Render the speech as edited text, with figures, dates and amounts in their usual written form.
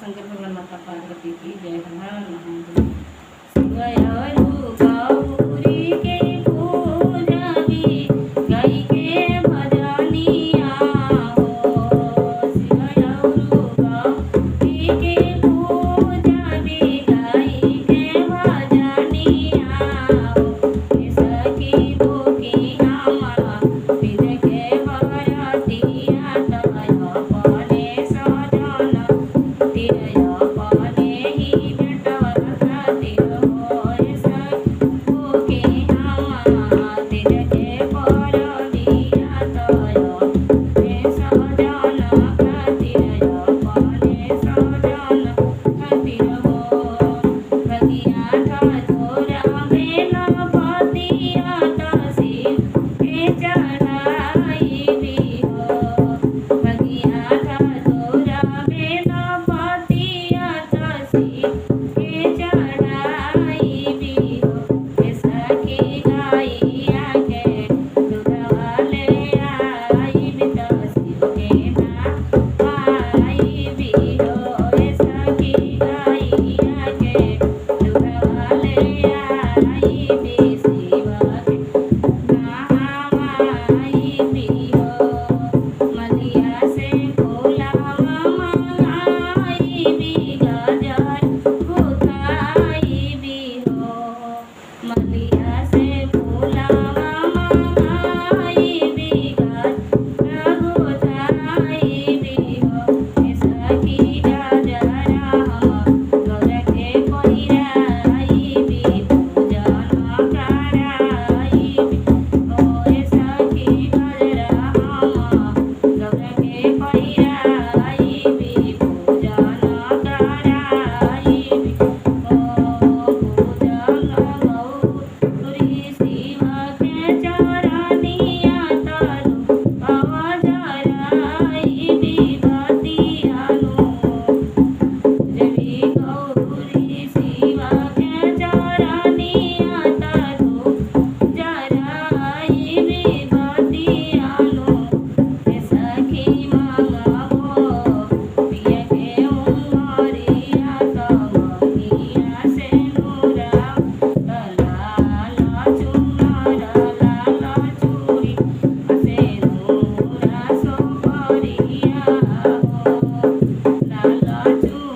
शंकर भगवान माता पार्वती की जय। हर हर महादेव। शिवयरु गौरी के पूजबी गाई के भजनिया हो। शिवयरु गौरी के पूजबी गाई के भजनिया हो। सखी भूखी हमारा विध के बरतिया तय अपने सजन तिरय अपने ही बेटवर खातिर होय। सखी भूखी हमारा विध के बरतिया तय अपने सजन खातिर अपने सजन खातिर हो। भगिया ठाकुरा बेला पतिया तसी के चढ़ाई भी हो। भगिया ठाकुरा बेला पतिया तसी के चढ़ाई भी हो। सखी गाइया के दूधवा ले आई भी तसी के ना आई भी हो। सखी गाइया के दूधवा ले आई भी शिवा के नहाई भी हो। मलिया से फूलवा मंगाई भी गाजर गुथाई भी हो। मलिया से फूलवा मंगाई भी गाजर गुथाई भी हो। सखी गाजरा हम गौर के पहिराई भी पूजन कराई भी हो। सखी गाजरा हम गौर के पहिराई भी पूजन कराई भी हो। पूजन गौरी शिवा के चरनिया तरु अवजराई भी बतियानु। जय गौरी शिवा के चरनिया तरु जराई भी बतियानु। सखी मंगावो पिया के उमरिया कमनिया से नूरा लाला चुनर लाला चूड़ी से नूरा सोहरिया हो। लाला चूड़ी